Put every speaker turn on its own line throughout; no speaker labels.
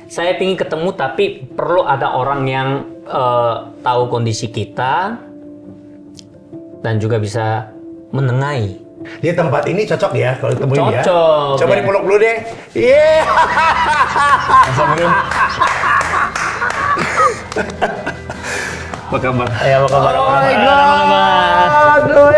Saya pingin ketemu tapi perlu ada orang yang tahu kondisi kita dan juga bisa menengahi.
Di tempat ini cocok ya kalau ditemuin ya.
Cocok.
Coba
ya.
dipeluk dulu deh. Iya.
Apa kabar?
Ya, apa kabar?
Oh my
Apa kabar?
god. Aduh.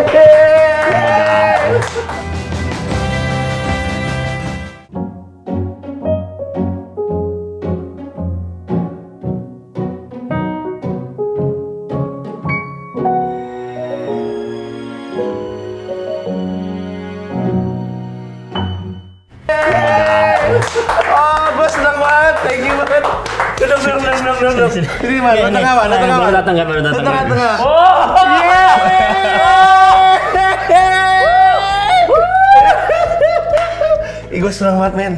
Oh, gue senang banget, thank you banget. Duduk. Ini mana? Datang apa?
Baru datang kan, baru datang.
Tengah.
Oh,
Ih, gue senang banget, men.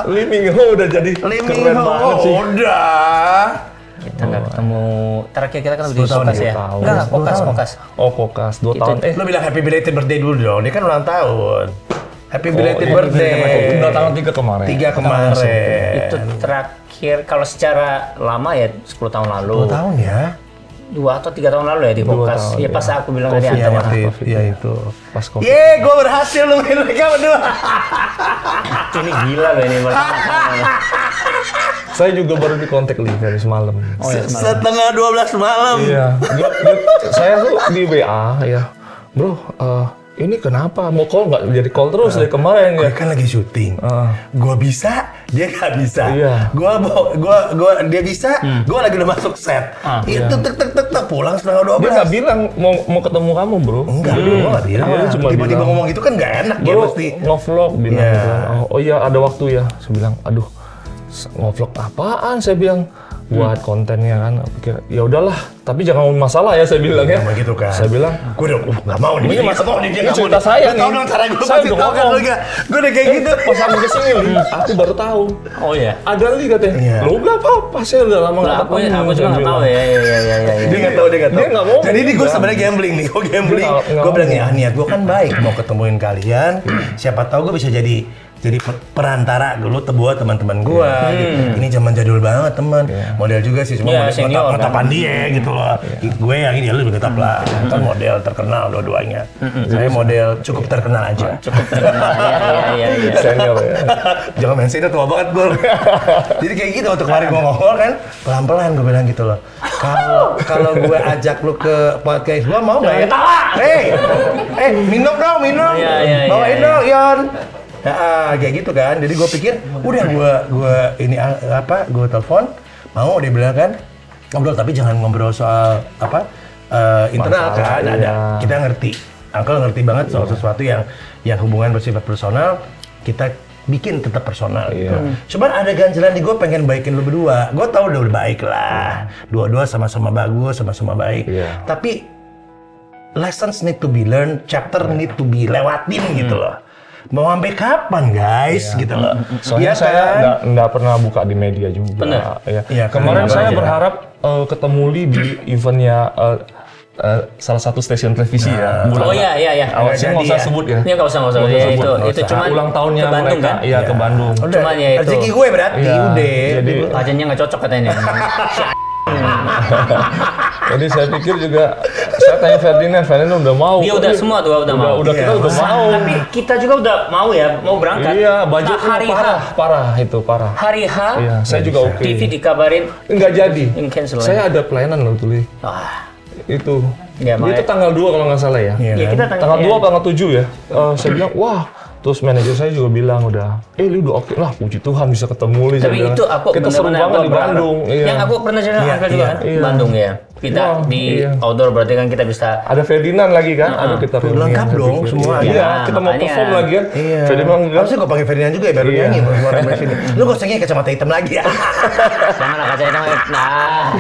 Lee Min Ho udah jadi keren banget sih.
Udah.
kita nggak ketemu. Terakhir kita kan udah di
10 tahun
Pokas
ya?
ya?
10 tahun.
Enggak,
10 tahun.
Pokas.
Oh, Pokas 2
Itu-
tahun.
Lo bilang happy belated birthday dulu dong. Dia kan ulang tahun. Happy belated
iya,
birthday.
Udah tanggal 3 kemarin.
3 kemarin.
Itu terakhir kalau secara lama ya 10 tahun lalu.
10 tahun ya.
2 atau 3 tahun lalu ya di
2
Pokas.
tahun,
Ya pas
ya.
aku bilang
Covid,
tadi
Iya,
antar
waktu
Covid,
itu. Iya, itu.
Pas Covid.
Yeay, gue berhasil nemuin mereka berdua.
Ini gila loh ini.
Saya juga baru di kontak Lee dari semalam.
Oh ya, semalam.
Setengah 12 malam.
Iya. Saya tuh di WA ya. Bro, ini kenapa? Mau call nggak? Jadi call terus dari kemarin
Gue
ya.
kan lagi syuting. Gue bisa, dia nggak bisa.
Iya.
Dia bisa, gue lagi udah masuk set. Itu tek pulang setengah 12.
Dia nggak bilang mau ketemu kamu, bro.
Enggak, gue nggak bilang.
Dia cuma
Tiba-tiba
bilang,
ngomong gitu kan nggak enak ya
bro,
pasti.
nge-vlog bilang
Iya.
gitu. Oh iya, ada waktu ya. Saya bilang, aduh, nge-vlog apaan? Saya bilang buat kontennya kan. Pikir, ya udahlah, tapi jangan masalah ya saya bilang ya.
Sama gitu kan.
Saya bilang,
gue udah nggak mau nih.
Ini
Nggak mau nih, dia nggak mau
cerita
nih.
saya
Lu tahu
nih.
dong cara gue
Saya
pasti
udah
tahu kan
ngomong.
lu nggak. Gue udah kayak gitu.
pas sampai kesini, Li, aku baru tahu.
Oh ya.
Ada Li katanya.
Iya.
Lo nggak apa-apa, saya udah lama nggak
Aku juga nggak tahu ya.
Dia nggak tahu.
Dia nggak mau.
Jadi ini gue sebenarnya gambling nih. Gue gambling.
Dia nggak
Gue bilang
mau.
ya niat gue kan baik mau ketemuin kalian. Siapa tahu gue bisa jadi perantara dulu buat teman-teman gue. Gitu. Ini zaman jadul banget teman. Model juga sih cuma
Iya,
model
senior, kan.
ngetapan dia gitu loh. Gue yang ini lu lebih tetap lah. Kan model terkenal dua-duanya. Saya model cukup terkenal aja.
Cukup terkenal. Iya.
Senior ya.
Jangan main sini tua banget gue. Jadi kayak gitu waktu kemarin gue ngomong kan pelan-pelan gue bilang gitu loh. Kalau gue ajak lu ke podcast gue mau nggak ya? Minum dong, minum.
Iya.
Bawain dong, Yon. Nah, kayak gitu kan. Jadi gue pikir udah gue ini gue telepon mau dia bilang kan ngobrol tapi jangan ngobrol soal internal
Masalah,
kan
iya.
ada. Kita ngerti. Uncle ngerti banget soal sesuatu yang hubungan bersifat personal kita bikin tetap personal gitu. Cuman ada ganjalan di gue pengen baikin lu berdua. Gue tahu udah baik lah. Dua-dua sama-sama bagus, sama-sama baik.
Iya.
Tapi lessons need to be learned, chapter need to be lewatin gitu loh. Mau sampai kapan guys gitu loh.
Soalnya
Iya
saya
kan?
nggak pernah buka di media juga.
Benar.
Ya.
Iya,
Kemarin
kenapa
saya
aja?
berharap ketemu Lee di eventnya salah satu stasiun televisi ya.
Oh iya.
Awal saya nggak
Jadi
usah
ya.
sebut ya.
Ini nggak usah.
Nggak
Ya,
usah sebut,
itu
nggak usah.
cuma
ulang tahunnya
ke Bandung
mereka.
kan?
Iya, ke Bandung.
Udah,
Cuman ya itu.
rezeki gue berarti
Iya,
udah.
jadi
Kajiannya nggak cocok katanya.
Jadi saya pikir juga saya tanya Ferdinand udah mau.
Dia udah semua tuh udah mau.
Udah kita
Iya.
udah mau.
Tapi kita juga udah mau ya, mau berangkat.
Iya, budgetnya
Nah, hari
parah itu parah.
Hari H,
Iya, saya juga oke.
TV dikabarin
Enggak jadi.
in cancel.
Saya ada pelayanan loh tuh, Li.
Wah,
Itu.
Ya,
Itu
makanya-
tanggal 2 kalau nggak salah ya.
Iya
ya
kan?
kita
Tanggal 2
ya.
apa tanggal 7 ya? Saya bilang, wah. Terus manajer saya juga bilang udah, lu udah oke lah, puji Tuhan bisa ketemu Li.
Tapi itu aku
kita seru
benar-benar
banget
gua
di Bandung. Iya.
Yang aku pernah cerita
Iya,
Angga juga kan,
iya.
Bandung ya. Kita
Wah,
di
iya.
outdoor berarti kan kita bisa.
Ada Ferdinand lagi kan? Aduh kita reunian,
Lengkap
saya
dong,
pikir.
semua.
Iya,
Ya,
kita mau
makanya.
perform lagi kan?
Iya.
Ferdinand bilang,
Harusnya gue panggil Ferdinand juga ya baru
Iya.
nyanyi keluar dari sini. Lu gak usah nyanyi kacamata hitam lagi ya.
Janganlah kaca hitam. Nah,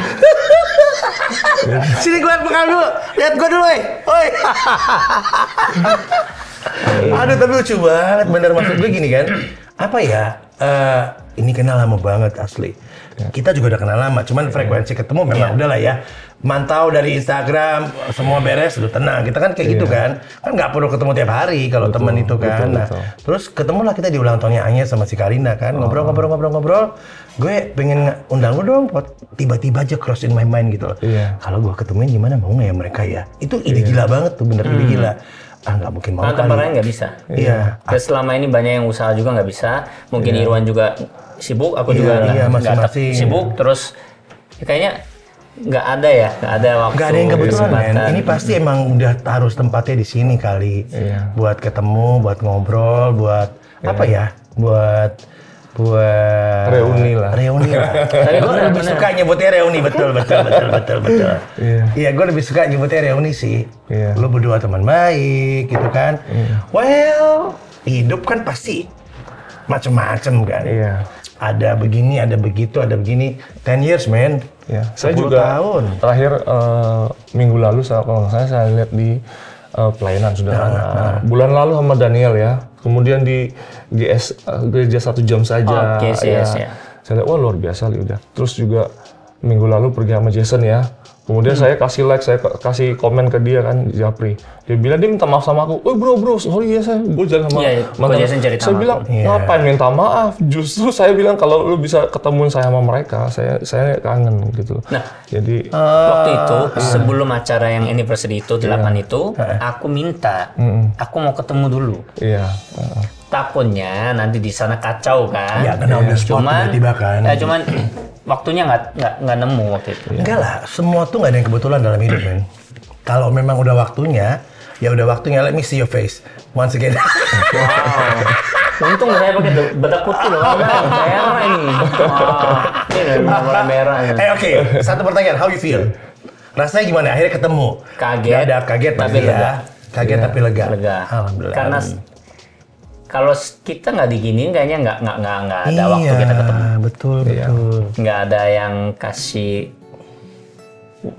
Sini gue liat bekal dulu. Lihat gue dulu, oi. Aduh tapi lucu banget bener maksud gue gini kan. Apa ya? ini kenal lama banget asli. Kita juga udah kenal lama, cuman frekuensi ketemu memang udah lah ya. Mantau dari Instagram, semua beres, udah tenang. Kita kan kayak gitu kan. Kan nggak perlu ketemu tiap hari kalau temen itu kan. Nah, terus ketemulah kita di ulang tahunnya Anya sama si Karina kan. Ngobrol. Gue pengen undang lu dong, tiba-tiba aja cross in my mind gitu loh. Kalau gue ketemuin gimana, mau nggak ya mereka ya? Itu ide gila banget tuh, bener ide gila. Nggak mungkin mau
kan. Karena nggak bisa.
Iya.
Selama ini banyak yang usaha juga nggak bisa. Mungkin Irwan juga sibuk, aku juga nggak sibuk. Terus kayaknya nggak ada waktu.
Nggak ada yang kebetulan, men. Ini pasti emang udah harus tempatnya di sini kali. Buat ketemu, buat ngobrol, buat apa ya? Buat
reuni lah.
Tapi gue lebih suka nyebutnya reuni, betul. Iya, gue lebih suka nyebutnya reuni sih. Lu berdua teman baik, gitu kan. Well, hidup kan pasti macem-macem kan. Ada begini, ada begitu, ada begini. 10 years, man.
Saya juga tahun. Terakhir minggu lalu, kalau nggak salah saya lihat di pelayanan sudah bulan lalu sama Daniel ya. Kemudian di GS gereja 1 jam saja. Saya lihat, wah luar biasa udah. Terus juga minggu lalu pergi sama Jason ya. Kemudian saya kasih like, saya kasih komen ke dia kan, Japri. Dia bilang dia minta maaf sama aku. Oh bro, sorry ya gue jalan sama mantan. Saya bilang ngapain minta maaf? Justru saya bilang kalau lu bisa ketemuin saya sama mereka, saya kangen gitu.
Nah,
jadi
waktu itu sebelum acara yang anniversary itu 8 itu, aku minta, aku mau ketemu dulu. Takutnya nanti di sana kacau kan.
Ya karena udah spot tiba-tiba kan.
Ya cuman waktunya nggak nemu waktu itu.
Enggak lah, semua tuh nggak ada yang kebetulan dalam hidup, men. Kalau memang udah waktunya, ya udah waktunya. Let me see your face once again.
Wow. Untung saya pakai bedak putih loh, merah ini. Ini warna merah.
Oke. Satu pertanyaan, how you feel? Rasanya gimana? Akhirnya ketemu.
Kaget.
Gak ada kaget
tapi
pasti
lega.
Ya. Kaget tapi lega.
Alhamdulillah. Karena kalau kita nggak diginiin kayaknya nggak ada waktu kita ketemu.
Betul.
Nggak ada yang kasih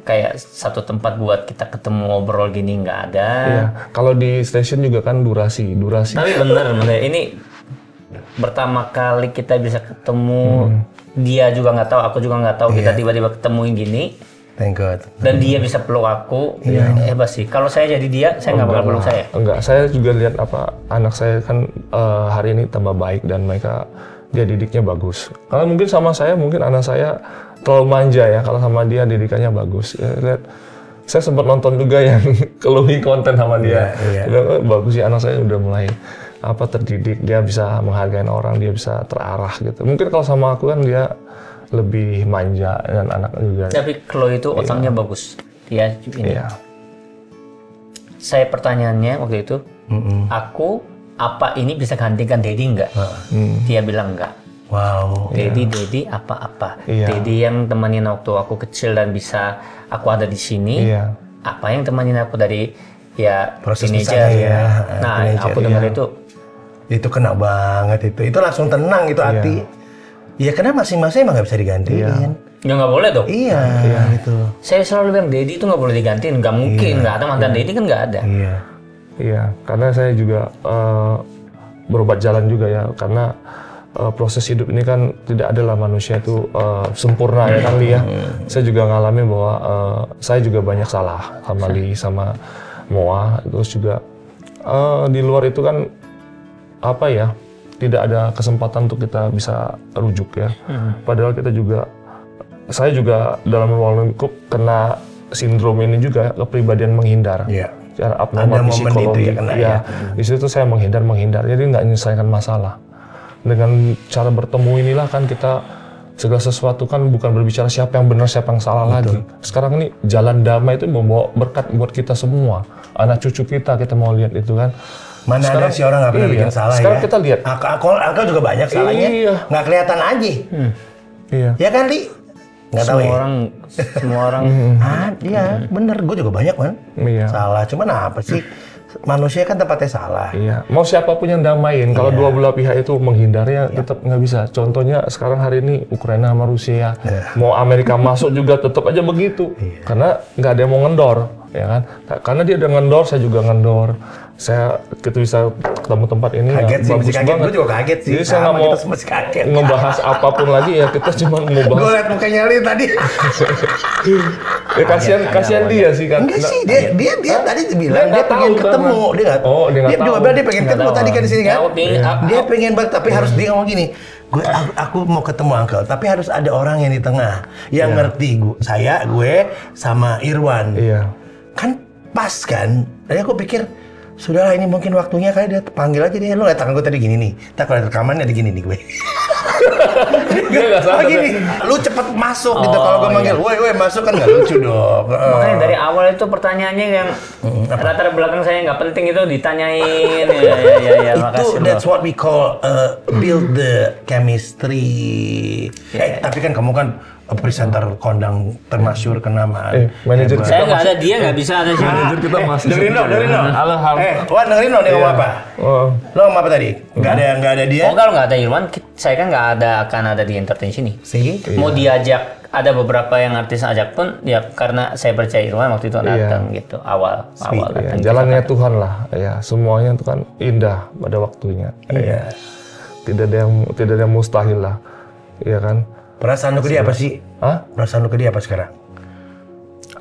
kayak satu tempat buat kita ketemu ngobrol gini, nggak ada.
Kalau di station juga kan durasi.
Tapi bener ini pertama kali kita bisa ketemu. Dia juga nggak tahu, aku juga nggak tahu. Kita tiba-tiba ketemuin gini.
Thank God.
Dan dia bisa peluk aku. Hebat sih. Kalau saya jadi dia, saya nggak bakal peluk saya.
Enggak, saya juga lihat anak saya kan hari ini tambah baik dan mereka dia didiknya bagus. Karena mungkin sama saya, mungkin anak saya terlalu manja ya. Kalau sama dia didikannya bagus. Lihat, saya sempat nonton juga yang keluhi konten sama dia. Bagus sih anak saya udah mulai terdidik. Dia bisa menghargai orang, dia bisa terarah gitu. Mungkin kalau sama aku kan dia lebih manja dan anak juga.
Tapi Chloe itu otaknya bagus. Dia ini. Saya pertanyaannya waktu itu, aku apa ini bisa gantikan Dedi nggak? Dia bilang nggak.
Wow.
Dedi apa-apa. Dedi yang temenin waktu aku kecil dan bisa aku ada di sini. Apa yang temenin aku dari
proses
teenager
ya.
Nah, aku dengar itu
kena banget itu. Itu langsung tenang itu hati. Ya karena masing-masing emang nggak bisa digantiin.
Ya nggak boleh dong.
Iya gitu.
Saya selalu bilang Dedi itu nggak boleh digantiin, nggak mungkin, nggak ada mantan Dedi kan nggak ada.
Iya, karena saya juga berobat jalan juga ya, karena proses hidup ini kan tidak adalah manusia itu sempurna ya kan Li ya. Saya juga ngalamin bahwa saya juga banyak salah sama Li sama Moa, terus juga di luar itu kan tidak ada kesempatan untuk kita bisa rujuk ya. Padahal saya juga dalam ruang lingkup kena sindrom ini juga, kepribadian menghindar. Cara abnormal psikologi. Di situ saya menghindar, jadi nggak menyelesaikan masalah. Dengan cara bertemu inilah kan kita segala sesuatu kan bukan berbicara siapa yang benar, siapa yang salah lagi. Sekarang ini jalan damai itu membawa berkat buat kita semua. Anak cucu kita mau lihat itu kan.
Mana sekarang, ada sih orang nggak pernah bikin salah
sekarang kita lihat.
Akal juga banyak salahnya. Nggak kelihatan aja. Ya kan, Li? Nggak tahu ya?
Semua orang.
Iya, bener. Gue juga banyak, man. Salah. Cuman apa sih? Manusia kan tempatnya salah.
Mau siapapun yang damain. Kalau dua belah pihak itu menghindarnya tetap nggak bisa. Contohnya sekarang hari ini Ukraina sama Rusia. Mau Amerika masuk juga tetap aja begitu. Karena nggak ada yang mau ngendor. ya kan? Karena dia udah ngendor, saya juga ngendor. Kita bisa ketemu tempat ini
kaget
ya,
sih,
bagus
masih kaget.
banget.
Gue juga kaget sih.
Jadi saya nggak mau ngebahas apapun lagi ya, kita cuma mau bahas.
Gue liat mukanya Li tadi.
Ya, kasihan dia sih kan.
Enggak sih, dia tadi bilang dia pengen ketemu. Dia juga bilang dia pengen ketemu tadi kan di sini kan. Dia pengen banget, tapi harus dia ngomong gini. Aku mau ketemu Uncle, tapi harus ada orang yang di tengah yang ngerti gue sama Irwan.
Iya.
Kan pas kan. Jadi aku pikir sudahlah ini mungkin waktunya kali dia panggil aja dia. Lu lihat tangan gue tadi gini nih. Tak kalau rekamannya ada gini nih gue.
Dia nggak salah
gini, lu cepet masuk gitu. Kalau gue manggil, woi masuk kan nggak lucu dong.
Makanya dari awal itu pertanyaannya yang latar belakang saya nggak penting itu ditanyain. Ya, makasih.
That's what we call build the chemistry. Tapi kan kamu kan presenter kondang termasyur kenamaan.
Manajer
saya nggak ada, dia nggak bisa ada sih.
Manajer kita masih.
Dengerin dong.
Halo.
Wan dengerin dong dia ngomong apa? Lo ngomong apa tadi? Nggak ada dia?
Oh kalau nggak ada Irwan, saya kan nggak akan ada di entertain sini. Mau diajak, ada beberapa yang artis ajak pun, ya karena saya percaya Irwan waktu itu datang gitu awal datang.
Jalannya Tuhan lah, ya semuanya itu kan indah pada waktunya.
Iya.
Tidak ada yang mustahil lah, ya kan.
Perasaan lu ke dia apa sih?
Hah?
Perasaan lu ke dia apa sekarang?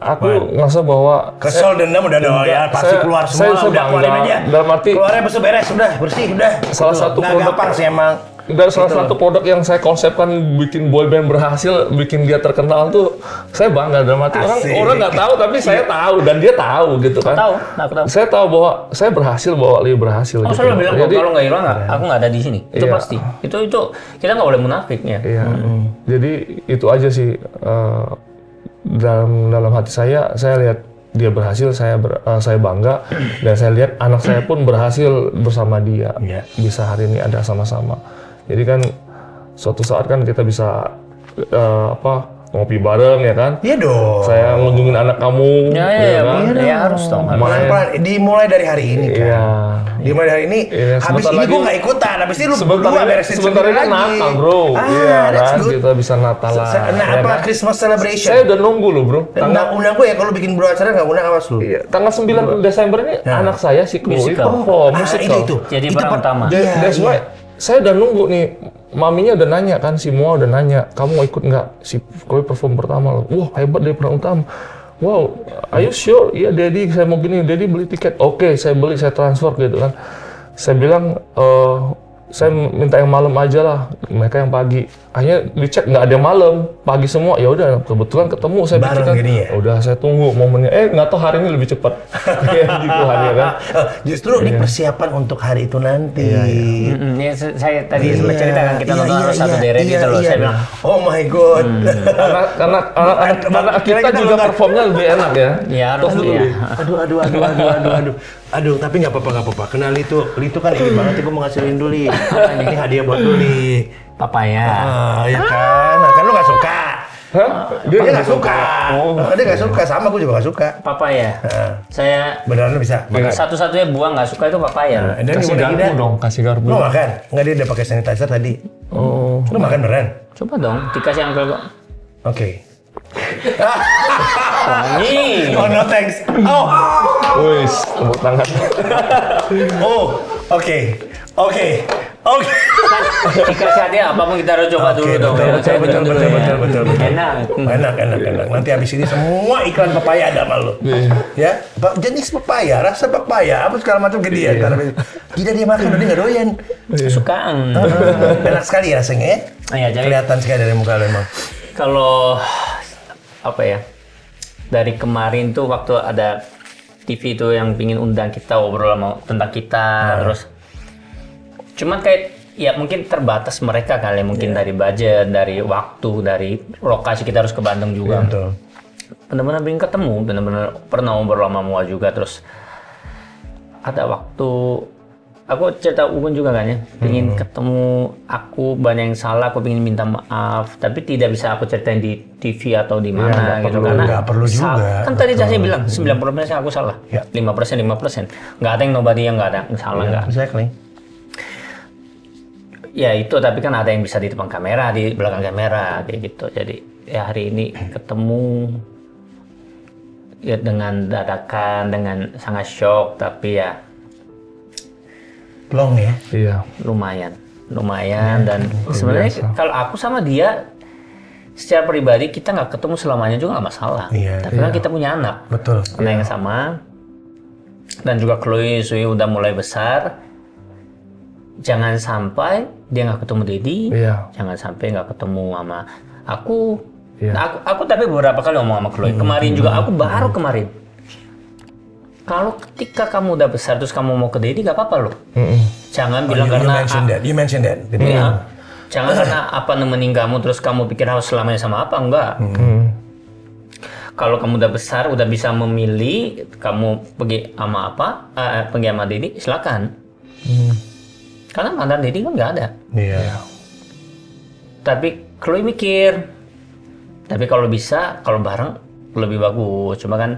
Aku ngerasa bahwa
kesel dendam udah dong ya pasti keluar semua. Udah keluarin aja.
Dalam arti
keluarnya beres udah bersih udah.
Salah satu produk
gampang sih emang.
Dan salah satu produk yang saya konsepkan bikin boyband berhasil, bikin dia terkenal tuh, saya bangga. Dalam arti orang nggak tahu tapi saya tahu dan dia tahu gitu kan.
Aku tahu.
Saya tahu bahwa saya berhasil, bahwa Leo berhasil.
Aku selalu bilang kalau nggak Irwan aku nggak ada di sini. Itu pasti. Itu kita nggak boleh munafik ya.
Iya. Jadi itu aja sih dalam hati saya lihat dia berhasil, saya bangga dan saya lihat anak saya pun berhasil bersama dia. Bisa hari ini ada sama-sama. Jadi kan suatu saat kan kita bisa ngopi bareng ya kan?
Iya dong.
Saya ngunjungin anak kamu.
Ya harus dong.
Pelan-pelan. Dimulai dari hari ini kan.
Iya.
Dimulai dari hari ini. Habis ini gue nggak ikutan. Habis ini lu berdua beresin
sebentar ini Natal bro. Iya kan kita bisa Natalan.
Christmas celebration.
Saya udah nunggu loh bro.
Undang gue ya kalau bikin bro acara nggak undang awas lu.
Iya. Tanggal 9 Desember ini anak saya si Chloe perform musikal.
Itu.
Jadi peran utama.
That's why saya udah nunggu nih. Maminya udah nanya kan, si Mua udah nanya, kamu mau ikut nggak? Si Chloe perform pertama loh. Wah hebat dia peran utama. Wow, are you sure? Iya Daddy, saya mau gini. Daddy beli tiket. Oke, saya beli, saya transfer gitu kan. Saya bilang, saya minta yang malam aja lah. Mereka yang pagi. Akhirnya dicek nggak ada malam, pagi semua. Ya udah, kebetulan ketemu. Saya pikirkan, udah saya tunggu momennya. Nggak tahu hari ini lebih cepat. Kayak gitu harinya kan.
Justru ini persiapan untuk hari itu nanti.
Ya, saya tadi sempat ceritakan kita nonton harus satu deret gitu loh. Saya bilang,
oh my god.
Karena kita juga performnya lebih enak ya.
Ya harus ya.
Aduh, tapi nggak apa-apa. Kenal itu kan ini banget. Gue mau ngasihin dulu nih. Ini hadiah buat lu nih.
Papaya.
Ya kan. Nah, kan lu nggak suka.
Hah?
Dia nggak suka. Dia nggak suka. Sama gue juga nggak suka.
Papaya. Saya
beneran lu bisa.
Satu-satunya buah nggak suka itu papaya.
Kasih garpu dong. Kasih garpu.
Lu makan? Nggak, dia udah pakai sanitizer tadi.
Oh.
Lu makan beneran?
Coba dong. Dikasih uncle kok.
Oke.
Wangi.
Oh no thanks. Oh.
Wis, tepuk tangan.
Oh, oke.
Kan dikasih hadiah apapun kita harus coba dulu dong.
Betul.
Enak.
Enak. Nanti habis ini semua iklan papaya ada sama lu. Ya, jenis papaya, rasa papaya, apa segala macam ke dia. Tidak dia makan, dia nggak doyan.
Kesukaan.
Enak sekali rasanya ya. Kelihatan sekali dari muka lu emang.
Kalau apa ya? Dari kemarin tuh waktu ada TV itu yang pingin undang kita ngobrol tentang kita, terus cuman kayak ya mungkin terbatas mereka kali mungkin dari budget, dari waktu, dari lokasi kita harus ke Bandung juga.
Betul.
Benar-benar pengen ketemu, benar-benar pernah ngobrol sama Mua juga, terus ada waktu aku cerita Ugun juga kan ya, pengen ketemu aku, banyak yang salah, aku pengen minta maaf, tapi tidak bisa aku ceritain di TV atau di mana gitu karena
nggak perlu juga.
Kan tadi saya bilang 90% aku salah, 5% nggak ada yang nobody yang nggak ada yang salah nggak.
Exactly.
Ya itu, tapi kan ada yang bisa di depan kamera, di belakang kamera kayak gitu. Jadi ya hari ini ketemu ya dengan dadakan, dengan sangat shock, tapi ya
Plong ya.
Iya.
lumayan dan sebenarnya kalau aku sama dia secara pribadi kita nggak ketemu selamanya juga nggak masalah.
Iya,
Tapi kan kita punya anak,
Betul.
anak yang sama, dan juga Chloe Sui udah mulai besar. Jangan sampai dia nggak ketemu Dedi,
Iya.
jangan sampai nggak ketemu sama aku.
Iya.
Nah, aku tapi beberapa kali ngomong sama Chloe. Kemarin juga aku baru kemarin. Kalau ketika kamu udah besar terus kamu mau ke Dedi nggak apa-apa loh. Jangan bilang karena
You mentioned that. Jadi,
iya. Jangan karena apa nemenin kamu terus kamu pikir harus selamanya sama apa, enggak. Kalau kamu udah besar, udah bisa memilih kamu pergi sama apa, pergi sama Dedi, silakan. Karena mantan Dedi kan nggak ada.
Iya.
Tapi Chloe mikir, tapi kalau bisa, kalau bareng lebih bagus. Cuma kan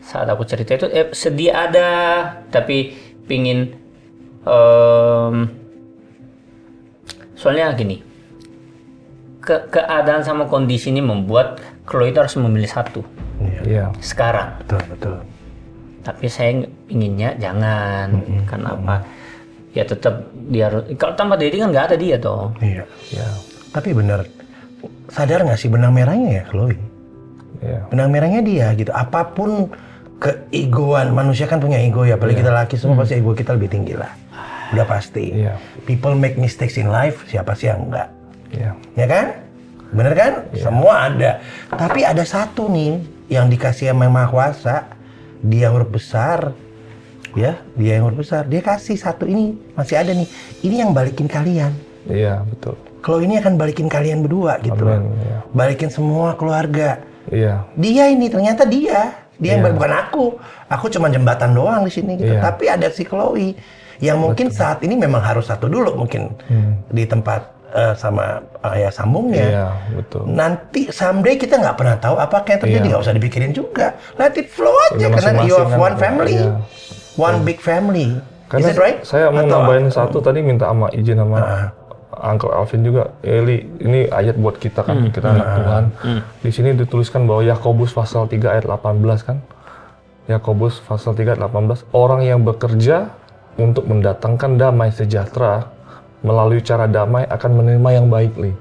saat aku cerita itu sedih ada, tapi pingin soalnya gini, keadaan sama kondisi ini membuat Chloe itu harus memilih satu
Iya.
sekarang.
Betul.
Tapi saya inginnya jangan, karena apa? Ya tetap dia harus. Kalau tanpa Dedi kan nggak ada dia toh.
Iya.
Iya.
Tapi bener, sadar nggak sih benang merahnya ya Chloe?
Iya.
Benang merahnya dia gitu. Apapun keegoan, manusia kan punya ego ya. Apalagi kita laki semua pasti ego kita lebih tinggi lah. Udah pasti.
Iya.
People make mistakes in life, siapa sih yang enggak?
Iya.
Ya kan? Bener kan? Semua ada. Tapi ada satu nih yang dikasih sama Yang Maha Kuasa. Dia huruf besar. Ya, dia yang huruf besar. Dia kasih satu ini, masih ada nih. Ini yang balikin kalian.
Iya, betul.
Kalau ini akan balikin kalian berdua gitu.
Amin, iya.
Balikin semua keluarga.
Iya.
Dia ini ternyata dia yang bukan aku. Aku cuma jembatan doang di sini gitu.
Iya.
Tapi ada si Chloe yang mungkin saat ini memang harus satu dulu mungkin di tempat sama ayah sambungnya.
Iya, betul.
Nanti someday kita nggak pernah tahu apa yang terjadi, nggak usah dipikirin juga. Let it flow aja
Udah
karena you have
masing-masing
one
kan,
family,
iya.
one big family.
Karena
Is it right?
saya mau
Atau
nambahin satu tadi minta izin sama Uncle Alvin juga. Eli, ini ayat buat kita kan, kita anak Tuhan. Di sini dituliskan bahwa Yakobus pasal 3 ayat 18 kan. Yakobus pasal 3 ayat 18, orang yang bekerja untuk mendatangkan damai sejahtera melalui cara damai akan menerima yang baik, Li.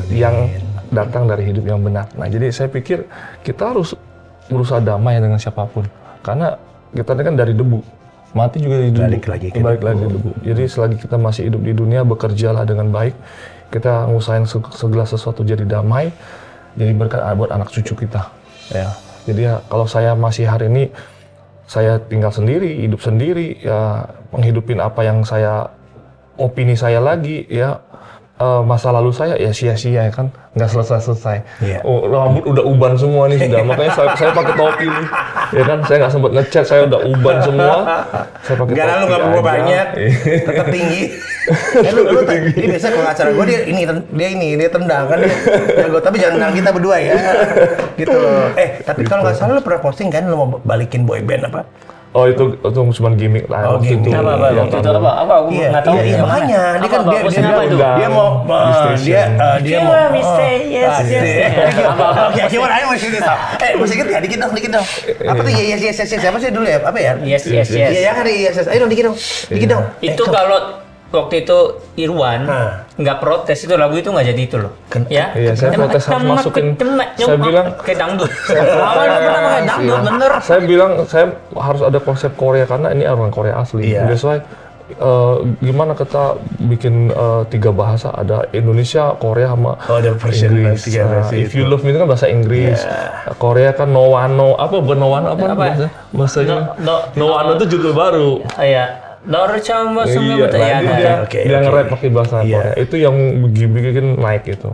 Yang datang dari hidup yang benar. Nah, jadi saya pikir kita harus berusaha damai dengan siapapun. Karena kita ini kan dari debu. Mati juga dari debu. Balik lagi ke debu. Jadi selagi kita masih hidup di dunia, bekerjalah dengan baik. Kita ngusahain segala sesuatu jadi damai. Jadi berkat buat anak cucu kita. Ya. Jadi ya, kalau saya masih hari ini, saya tinggal sendiri, hidup sendiri, ya menghidupin apa yang saya, opini saya lagi, ya masa lalu saya ya sia-sia ya kan, nggak selesai-selesai.
Iya.
Oh, rambut udah uban semua nih sudah, makanya saya pakai topi nih, ya kan, saya nggak sempat ngecat, saya udah uban semua, saya pakai topi
lu nggak perlu banyak, tetap tinggi. Lu ini biasa kalau acara gue dia tendang kan dia jago, tapi jangan tendang kita berdua ya, gitu loh. Tapi kalau nggak salah lu pernah posting kan lu mau balikin boy band apa?
Oh itu cuma gimmick lah.
Waktu itu.
Apa?
Ya,
Waktu itu apa? Aku nggak tahu.
Iya, makanya dia kan dia mau
Iya.
apa? Gimana ayo masih gitu. Masih inget ya dikit dong. Apa tuh yes siapa sih dulu ya? Apa ya?
Yes.
Iya hari yes. Ayo dong dikit dong.
Itu kalau waktu itu Irwan nggak protes, itu lagu itu nggak jadi itu loh. Ya.
Iya, saya protes harus masukin. Saya bilang
kayak dangdut. Kayak dangdut bener.
Saya bilang saya harus ada konsep Korea karena ini orang Korea asli.
Iya.
That's why gimana kita bikin 3 bahasa, ada Indonesia, Korea sama
ada versi
Inggris. If you love me itu kan bahasa Inggris. Korea kan no wano, apa bukan no wano apa? Bahasanya no wano itu judul baru.
Iya. Dor coba semua betul ya.
Dia nge-rap pakai bahasa Korea. Itu yang bikin naik itu.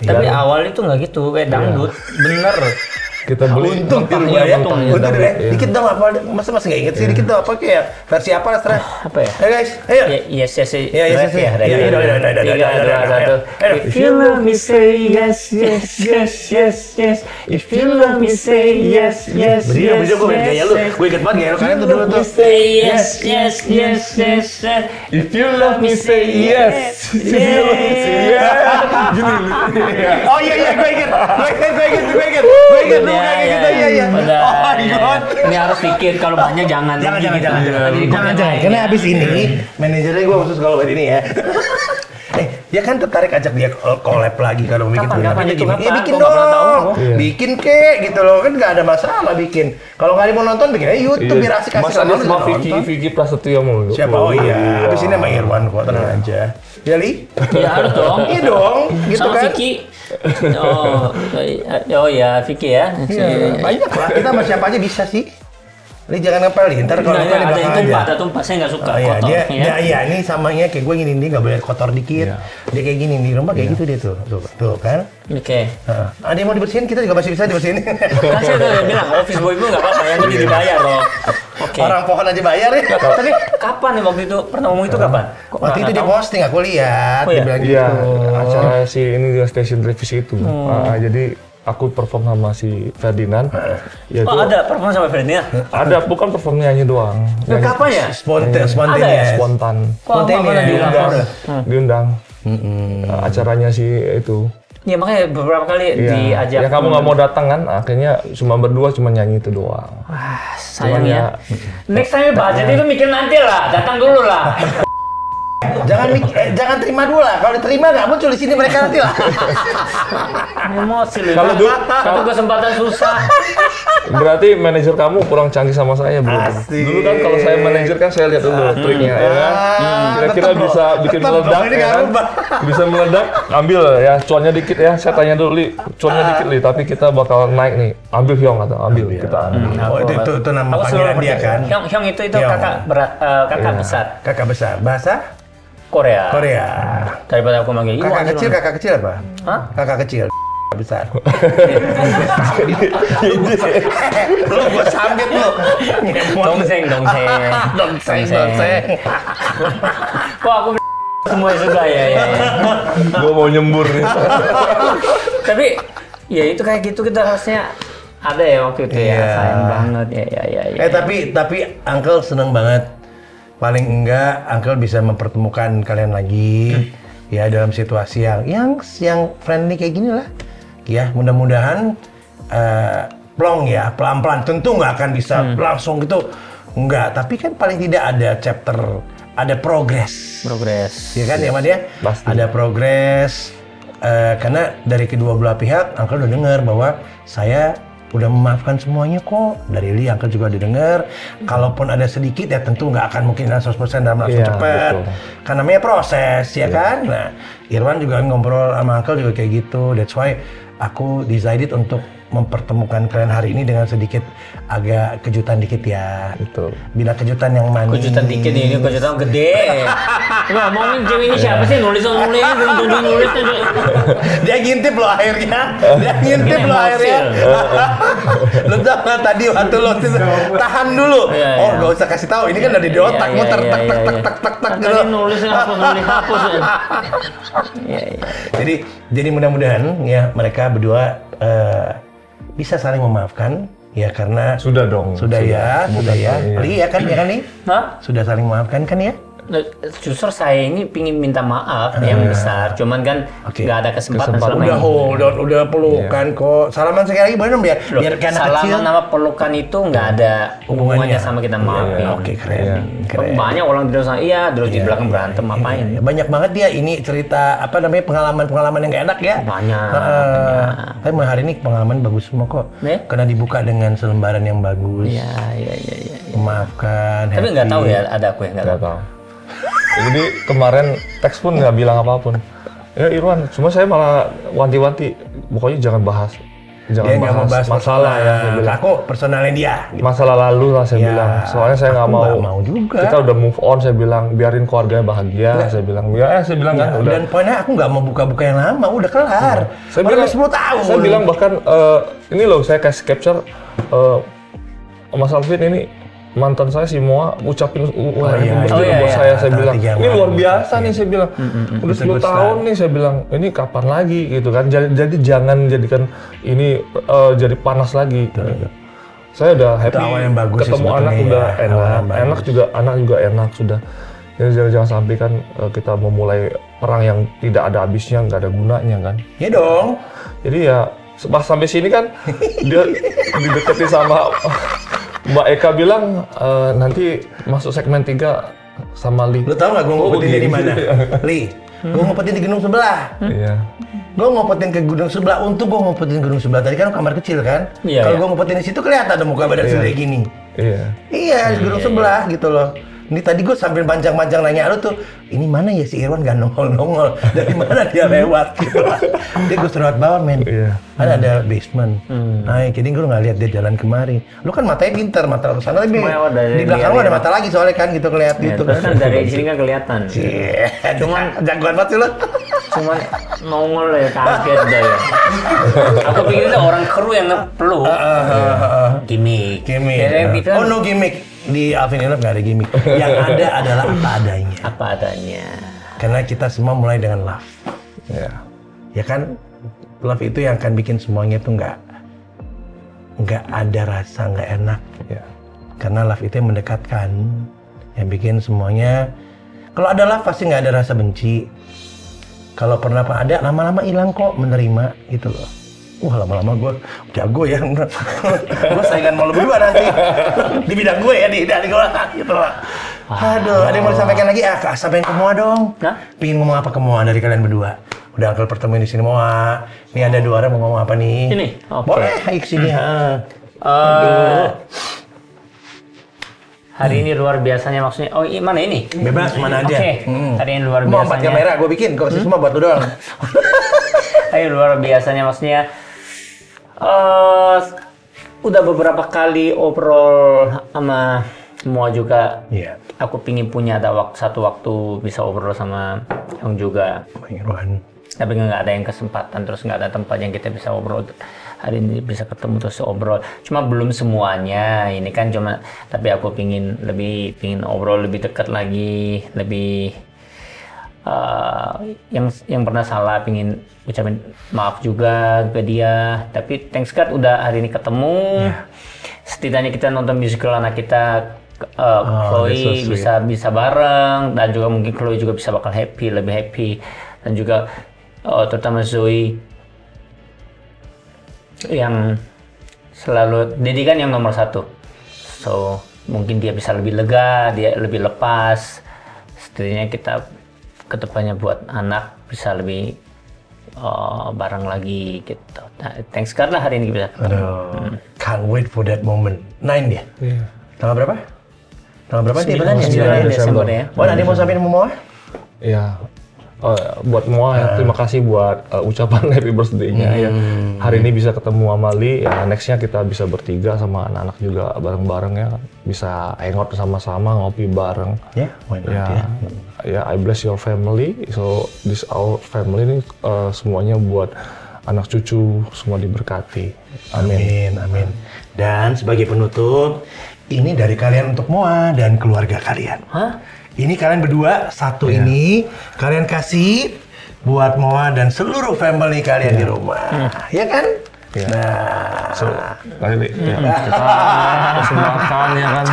Tapi awal itu nggak gitu, kayak dangdut, bener.
Kita beli.
Untung
mentahnya,
Pak ya.
mentahnya
Untung
dapet,
deh.
iya.
Dikit dong apa? Masa masih nggak inget sih? Dikit dong apa kayak versi apa lah setelah?
Apa ya?
Ayo guys, ayo.
Yes, yes, yes.
Iya, yes, yes,
ya.
iya, iya, udah,
3, 2, 1. If you love me, say yes, yes, yes, yes, yes. If you love me, say yes, yes,
Berdiri,
yes,
gue main gaya lu. Gue inget banget gaya lu kalian tuh dulu tuh.
Say yes, yes, yes, yes, yes.
If you love me, say yes. If you love me, say yes. Gini.
Oh iya, gue inget. Lu kayak gitu, iya. Oh my god.
Ini harus pikir, kalau banyak jangan.
Jangan. Karena abis ini manajernya gue khusus kalau buat ini ya. Dia kan tertarik ajak dia collab lagi kalau bikin
Kapan itu?
Ya bikin
Gua nggak pernah tahu.
dong. Bikin kek gitu loh, kan nggak ada masalah bikin. Kalau nggak mau nonton bikin aja YouTube biar asik-asik.
Masa dia sama
nonton.
Vicky Prasetyo mulu.
Siapa? Oh iya. Abis ini sama Irwan kok, tenang aja. Ya Li?
Iya harus dong.
Iya dong, gitu
Sama
kan.
Vicky. Oh ya Vicky ya.
Iya, banyak lah. Kita sama siapa aja bisa sih. Li jangan ngepel nih, ntar kalau ngepel di belakang aja.
Ada tumpah, saya nggak suka
Oh, iya,
kotor.
dia iya ini samanya kayak gue gini nih nggak boleh kotor dikit. Dia kayak gini di rumah kayak gitu dia tuh kan.
Oke.
Ada yang mau dibersihin kita juga masih bisa dibersihin.
Kan saya udah bilang office boy itu nggak apa-apa, yang penting dibayar loh. Oke.
Orang pohon aja bayar ya.
Tapi kapan nih waktu itu pernah ngomong itu kapan? Kok
Waktu itu
nggak
dia
tahu?
posting aku lihat,
Oh, iya?
dia bilang
Iya,
gitu.
acara si ini juga Station Revisi itu. Jadi aku perform sama si Ferdinand. Ya
Oh ada perform sama Ferdinand?
ada, bukan perform nyanyi doang. Nyanyi
Kapan ya?
Spontan
Ada ya?
ya.
spontan.
Kok nggak pernah bilang?
Diundang. Acaranya si itu.
Ya makanya beberapa kali
Iya.
diajak.
Ya kamu nggak mau datang kan? Akhirnya cuma berdua, cuma nyanyi itu doang.
Wah sayang
Cuman
ya. Next time budget itu mikir nanti lah, datang dulu lah.
Jangan terima dulu lah. Kalau diterima nggak muncul di sini mereka nanti lah.
Emosi lu.
Kalau dulu-
satu kesempatan susah.
Berarti manajer kamu kurang canggih sama saya bro.
Asik.
Dulu kan kalau saya manajer kan saya lihat dulu triknya ya kan. Kira-kira
tetep,
bisa
bro.
bikin
Tetep,
meledak
bro. Ini
ya
nggak
kan.
rubah.
Bisa meledak, ambil ya cuannya dikit ya. Saya tanya dulu Li, cuannya dikit Li, tapi kita bakal naik nih. Ambil Hyong atau ambil kita ambil.
Oh itu nama
Aku
panggilan
selalu
dia
percaya.
kan.
Hyong itu
Hyong.
kakak besar
Kakak besar. Bahasa
Korea.
Korea.
Daripada aku manggil Iwan.
Kakak kecil apa?
Hah?
Kakak kecil. Besar. Lu gua sambit lu.
Dongseng.
Dongseng.
Kok aku semua juga ya.
Gua mau nyembur nih.
Tapi ya itu kayak gitu kita harusnya ada ya waktu itu ya.
Iya.
Sayang banget ya.
Tapi Uncle seneng banget. Paling enggak Uncle bisa mempertemukan kalian lagi ya dalam situasi yang friendly kayak gini lah. Ya mudah-mudahan plong ya pelan-pelan. Tentu nggak akan bisa langsung gitu. Enggak. Tapi kan paling tidak ada chapter, ada progres. Ya kan ya Mas ya?
Pasti.
Ada progres. Karena dari kedua belah pihak Uncle udah dengar bahwa saya udah memaafkan semuanya kok. Dari Li Uncle juga udah dengar. Kalaupun ada sedikit ya tentu nggak akan mungkin 100% dalam langsung
Iya,
cepat.
betul.
Karena namanya proses ya kan. Nah Irwan juga ngobrol sama Uncle juga kayak gitu. That's why aku decided untuk mempertemukan kalian hari ini dengan sedikit agak kejutan dikit ya.
Betul.
Bila kejutan yang manis.
Kejutan dikit ini kejutan gede. Ngomongin cewek ini siapa sih nulis.
Dia ngintip loh akhirnya. Dia ngintip
Bikin
loh
emosi
akhirnya. Lu tahu tadi waktu lo tahan dulu.
Iya,
Oh,
iya.
nggak usah kasih tahu. Ini kan dari di otak
Iya,
muter
iya,
tak
iya,
tak
iya.
tak gitu.
Tadi nulis hapus. Iya.
Jadi mudah-mudahan ya mereka berdua bisa saling memaafkan ya karena
Sudah dong.
sudah ya.
Iya.
Li ya kan nih?
Hah?
Sudah saling memaafkan kan ya?
Justru saya ini pingin minta maaf yang besar, cuman kan
Oke.
nggak ada kesempatan selama
Udah
ini.
hold on, udah pelukan kok. Salaman sekali lagi boleh dong biar
Loh,
biar kayak anak kecil.
salaman sama pelukan itu nggak ada hubungannya sama kita maafin.
Oke, keren.
Iya.
Keren.
Banyak orang bilang sama iya, terus di belakang berantem ngapain?
Ya, banyak banget dia ini cerita apa namanya pengalaman-pengalaman yang gak enak ya.
Banyak.
Tapi hari ini pengalaman bagus semua kok.
Ya?
Karena dibuka dengan selembaran yang bagus.
Iya.
Memaafkan.
Tapi nggak
happy.
tahu ya ada aku yang nggak
Nggak
tahu.
tahu. Jadi kemarin teks pun nggak bilang apapun. Ya Irwan, cuma saya malah wanti-wanti, pokoknya jangan bahas Jangan
nggak mau bahas
masalah ya, saya bilang.
Aku personalnya dia. Gitu.
Masalah lalu lah saya bilang. Soalnya saya nggak
mau juga.
Kita udah move on, saya bilang. Biarin keluarganya bahagia, saya bilang. Saya bilang kan udah.
Dan poinnya aku nggak mau buka-buka yang lama, udah kelar.
Saya bilang
10 tahun.
Saya bilang bahkan ini loh, saya kasih capture Mas Alvin ini mantan saya si Moa ucapin buat saya bilang ini luar biasa nih, saya bilang udah 10 tahun nih, saya bilang ini kapan lagi gitu kan, jadi jangan jadikan ini jadi panas lagi. Saya udah happy
yang bagus
ketemu anak udah enak juga, anak juga enak sudah. Jadi jangan sampai kan kita memulai perang yang tidak ada habisnya, nggak ada gunanya kan.
Iya dong.
Jadi ya pas sampai sini kan dia dideketin sama Mbak Eka bilang nanti masuk segmen 3 sama Li.
Lu tau nggak gue ngumpetin di mana? Li, gue ngumpetin di gedung sebelah.
Iya.
Gue ngumpetin ke gedung sebelah. Untuk gue ngumpetin gedung sebelah tadi kan kamar kecil kan.
Iya,
kalau gue ngumpetin di situ kelihatan ada muka badan kayak gini. Iya, di gedung sebelah gitu loh. Ini tadi gue sambil panjang-panjang nanya lu tuh, ini mana ya si Irwan gak nongol-nongol, dari mana dia lewat gitu. Dia gue serawat bawah men, ada basement. Nah, jadi gue nggak lihat dia jalan kemari. Lu kan matanya pintar, mata lu sana tapi di belakang lu ada mata lagi soalnya kan gitu kelihatan gitu.
Terus kan dari sini kan kelihatan.
Cuman jagoan banget sih lu.
Cuman nongol ya, kaget dah ya. Aku pikir itu orang kru yang perlu gimmick.
Oh no gimmick. Di Alvin in Love nggak ada gimmick. Yang ada adalah apa adanya.
Apa adanya.
Karena kita semua mulai dengan love. Ya kan, love itu yang akan bikin semuanya tuh nggak ada rasa nggak enak. Karena love itu yang mendekatkan, yang bikin semuanya. Kalau ada love pasti nggak ada rasa benci. Kalau pernah ada, lama-lama hilang kok menerima gitu loh. Wah lama-lama gue jago ya, gue saingan mau lu berdua nanti di bidang gue ya, di gue gitu loh. Aduh, ada yang mau disampaikan lagi? Sampaikan ke Moa dong. Pingin ngomong apa ke Moa dari kalian berdua? Udah Uncle pertemuin di sini Moa. Ini ada 2 orang mau ngomong apa nih?
Ini,
boleh, ayo kesini.
Hari ini luar biasanya maksudnya. Oh, mana ini?
Bebas mana aja.
Hari ini luar biasanya.
Mau 4 kamera, gue bikin. Kau kasih semua buat lu doang.
Hari luar biasanya maksudnya. Udah beberapa kali obrol sama semua juga. Aku pingin punya satu waktu bisa obrol sama yang juga. Tapi nggak ada yang kesempatan, terus nggak ada tempat yang kita bisa obrol. Hari ini bisa ketemu terus obrol. Cuma belum semuanya. Ini kan cuma. Tapi aku pingin obrol lebih dekat lagi, lebih. Yang pernah salah pingin ucapin maaf juga ke dia, tapi thanks God udah hari ini ketemu. Setidaknya kita nonton musical anak kita Chloe bisa bareng, dan juga mungkin Chloe juga bisa bakal lebih happy, dan juga terutama Zoe yang selalu Dedi kan yang nomor 1, so mungkin dia bisa lebih lega, dia lebih lepas. Setidaknya kita kedepannya buat anak bisa lebih bareng lagi gitu. Nah, thanks karena hari ini bisa.
Can't wait for that moment. 9 dia. Tanggal berapa? Tanggal berapa?
9 Desember ya.
Ada mau sampein Moa?
Iya. Buat Moa ya, terima kasih buat ucapan happy birthday-nya ya. Hari ini bisa ketemu sama Li, ya nextnya kita bisa bertiga sama anak-anak juga bareng-bareng ya. Bisa hangout sama-sama, ngopi bareng.
Why not,
ya, I bless your family. So this our family ini semuanya buat anak cucu semua diberkati. Amin.
Amin. Dan sebagai penutup, ini dari kalian untuk Moa dan keluarga kalian. Ini kalian berdua, satu ini kalian kasih buat Moa dan seluruh family kalian di rumah. Ya kan? Nah,
kali kita kesempatan ya kan.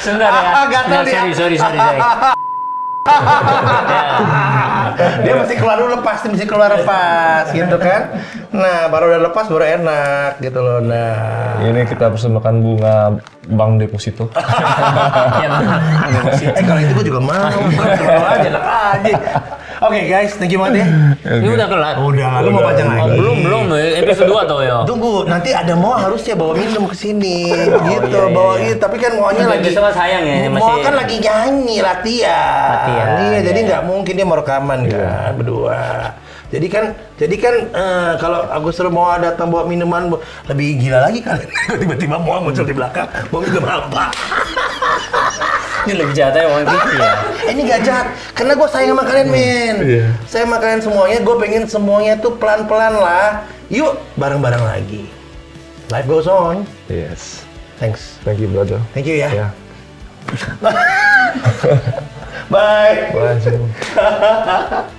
Sebentar ya. Sorry.
Dia mesti keluar dulu lepas gitu kan. Nah, baru udah lepas baru enak gitu loh. Nah,
ini kita persembahkan bunga bank deposito.
Kalau itu gue juga mau. Aja. Oke guys, thank you banget ya.
Ini udah kelar.
Udah, lu mau panjang lagi?
Belum, episode 2 tau ya.
Tunggu, nanti ada Moa harusnya bawa minum ke sini. Gitu, bawa itu. Tapi kan Moanya lagi
sayang ya,
Moa kan lagi nyanyi, latihan. Iya, jadi nggak mungkin dia mau rekaman kan berdua. Jadi kan kalau Agus suruh mau datang bawa minuman lebih gila lagi kali. Tiba-tiba mau muncul di belakang, mau minum apa?
Ini lebih jahat ya Bang Vicky ya.
Ini gak jahat, karena gue sayang sama kalian men. Saya sama kalian semuanya, gue pengen semuanya tuh pelan-pelan lah. Yuk bareng-bareng lagi. Life goes on.
Yes.
Thanks.
Thank you brother.
Thank you ya.
Ya.
Bye.
Bye.